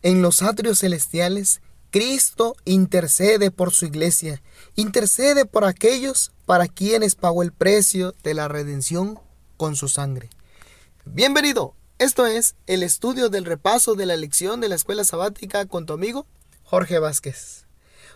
En los atrios celestiales, Cristo intercede por su iglesia, intercede por aquellos para quienes pagó el precio de la redención con su sangre. Bienvenido, esto es el estudio del repaso de la lección de la escuela sabática con tu amigo Jorge Vázquez.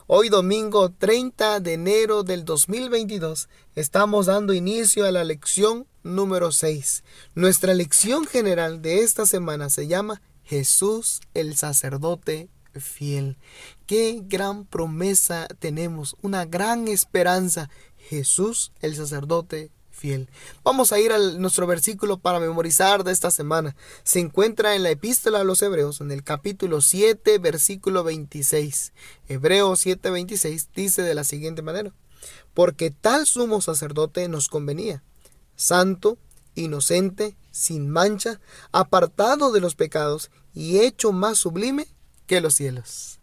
Hoy domingo 30 de enero del 2022 estamos dando inicio a la lección número 6. Nuestra lección general de esta semana se llama Jesús el sacerdote fiel. Qué gran promesa tenemos, una gran esperanza. Jesús el sacerdote fiel. Vamos a ir a nuestro versículo para memorizar de esta semana. Se encuentra en la epístola a los Hebreos, en el capítulo 7, versículo 26. Hebreos 7, 26 dice de la siguiente manera: porque tal sumo sacerdote nos convenía, santo, inocente, sin mancha, apartado de los pecados y hecho más sublime que los cielos.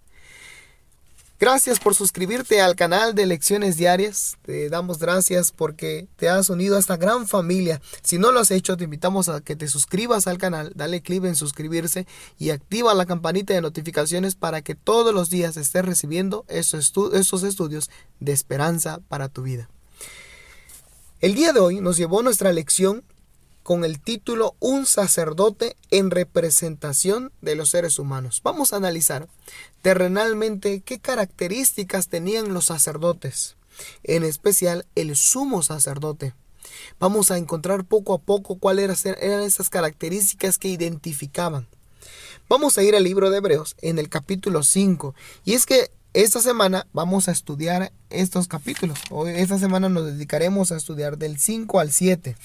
Gracias por suscribirte al canal de Lecciones Diarias. Te damos gracias porque te has unido a esta gran familia. Si no lo has hecho, te invitamos a que te suscribas al canal, dale clic en suscribirse y activa la campanita de notificaciones para que todos los días estés recibiendo esos estudios de esperanza para tu vida. El día de hoy nos llevó nuestra lección con el título Un sacerdote en representación de los seres humanos. Vamos a analizar terrenalmente qué características tenían los sacerdotes, en especial el sumo sacerdote. Vamos a encontrar poco a poco cuáles eran esas características que identificaban. Vamos a ir al libro de Hebreos en el capítulo 5. Y es que esta semana vamos a estudiar estos capítulos. Esta semana nos dedicaremos a estudiar del 5 al 7.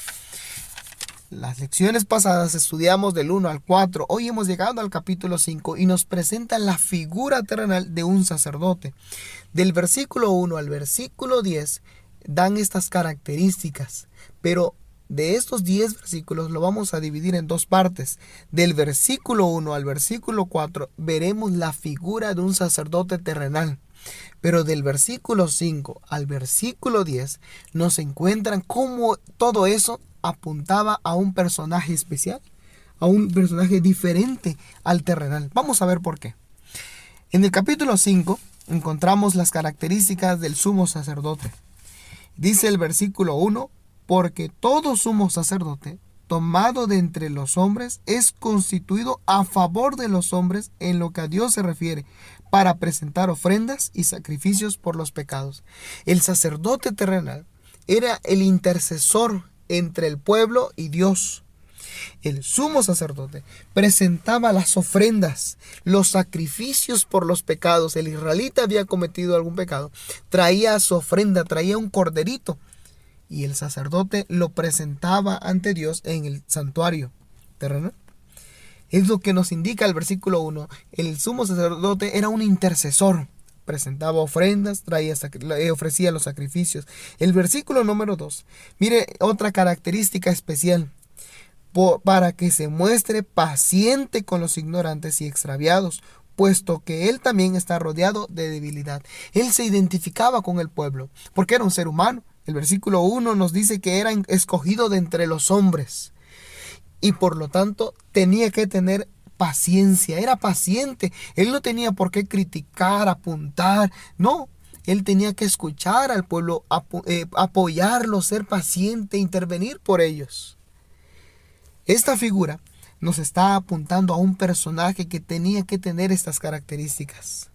Las lecciones pasadas estudiamos del 1 al 4. Hoy hemos llegado al capítulo 5 y nos presenta la figura terrenal de un sacerdote. Del versículo 1 al versículo 10 dan estas características, pero de estos 10 versículos lo vamos a dividir en dos partes. Del versículo 1 al versículo 4 veremos la figura de un sacerdote terrenal. Pero del versículo 5 al versículo 10 nos encuentran cómo todo eso apuntaba a un personaje especial, a un personaje diferente al terrenal. Vamos a ver por qué. En el capítulo 5 encontramos las características del sumo sacerdote. Dice el versículo 1: porque todo sumo sacerdote tomado de entre los hombres es constituido a favor de los hombres en lo que a Dios se refiere, para presentar ofrendas y sacrificios por los pecados. El sacerdote terrenal era el intercesor entre el pueblo y Dios. El sumo sacerdote presentaba las ofrendas, los sacrificios por los pecados. El israelita había cometido algún pecado, traía su ofrenda, traía un corderito, y el sacerdote lo presentaba ante Dios en el santuario terrenal. Es lo que nos indica el versículo 1. El sumo sacerdote era un intercesor. Presentaba ofrendas, ofrecía los sacrificios. El versículo número 2. Mire otra característica especial. Para que se muestre paciente con los ignorantes y extraviados, puesto que él también está rodeado de debilidad. Él se identificaba con el pueblo, porque era un ser humano. El versículo 1 nos dice que era escogido de entre los hombres. Y por lo tanto tenía que tener paciencia, era paciente. Él no tenía por qué criticar, apuntar, no. Él tenía que escuchar al pueblo, apoyarlo, ser paciente, intervenir por ellos. Esta figura nos está apuntando a un personaje que tenía que tener estas características.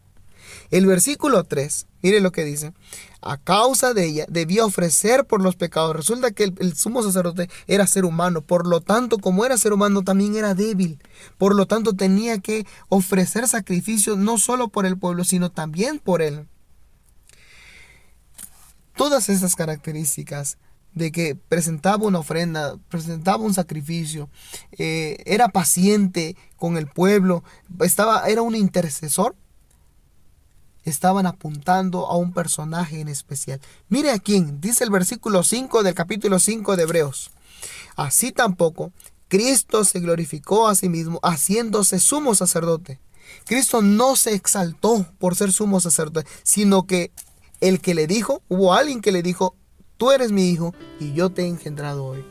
El versículo 3, mire lo que dice: a causa de ella debía ofrecer por los pecados. Resulta que el sumo sacerdote era ser humano, por lo tanto, como era ser humano, también era débil. Por lo tanto, tenía que ofrecer sacrificios no solo por el pueblo, sino también por él. Todas estas características de que presentaba una ofrenda, presentaba un sacrificio, era paciente con el pueblo, era un intercesor, estaban apuntando a un personaje en especial. Mire a quién, dice el versículo 5 del capítulo 5 de Hebreos: así tampoco Cristo se glorificó a sí mismo haciéndose sumo sacerdote. Cristo no se exaltó por ser sumo sacerdote, sino que hubo alguien que le dijo: tú eres mi hijo y yo te he engendrado hoy.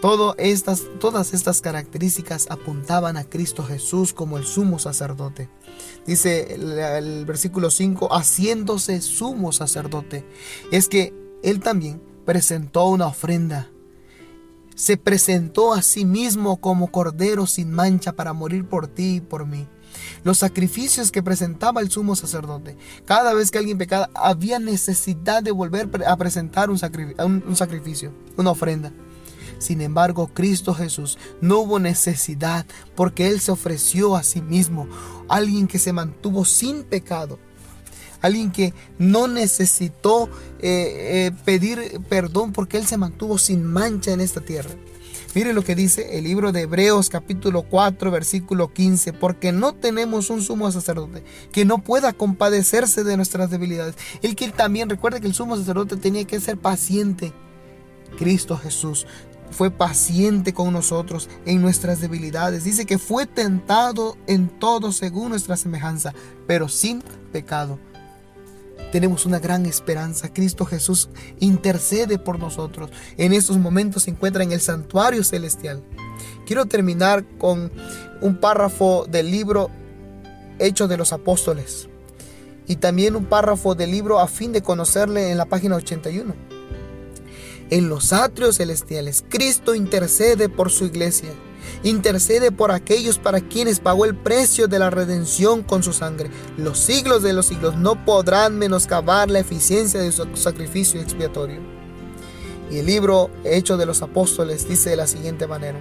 Todas estas características apuntaban a Cristo Jesús como el sumo sacerdote. Dice el versículo 5, haciéndose sumo sacerdote. Es que Él también presentó una ofrenda. Se presentó a sí mismo como cordero sin mancha para morir por ti y por mí. Los sacrificios que presentaba el sumo sacerdote, cada vez que alguien pecaba, había necesidad de volver a presentar un sacrificio, una ofrenda. Sin embargo, Cristo Jesús no hubo necesidad, porque Él se ofreció a sí mismo, alguien que se mantuvo sin pecado, alguien que no necesitó pedir perdón, porque Él se mantuvo sin mancha en esta tierra. Mire lo que dice el libro de Hebreos capítulo 4 versículo 15, porque no tenemos un sumo sacerdote que no pueda compadecerse de nuestras debilidades. Él que también recuerde que el sumo sacerdote tenía que ser paciente. Cristo Jesús fue paciente con nosotros en nuestras debilidades. Dice que fue tentado en todo según nuestra semejanza, pero sin pecado. Tenemos una gran esperanza. Cristo Jesús intercede por nosotros. En estos momentos se encuentra en el santuario celestial. Quiero terminar con un párrafo del libro Hechos de los Apóstoles y también un párrafo del libro A fin de conocerle en la página 81. En los atrios celestiales, Cristo intercede por su iglesia. Intercede por aquellos para quienes pagó el precio de la redención con su sangre. Los siglos de los siglos no podrán menoscabar la eficiencia de su sacrificio expiatorio. Y el libro Hechos de los Apóstoles dice de la siguiente manera: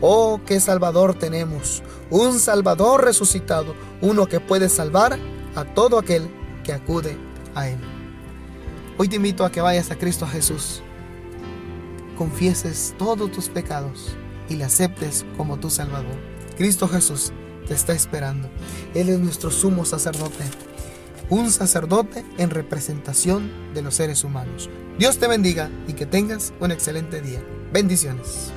oh, qué Salvador tenemos, un Salvador resucitado, uno que puede salvar a todo aquel que acude a Él. Hoy te invito a que vayas a Cristo Jesús, confieses todos tus pecados y le aceptes como tu Salvador. Cristo Jesús te está esperando. Él es nuestro sumo sacerdote, un sacerdote en representación de los seres humanos. Dios te bendiga y que tengas un excelente día. Bendiciones.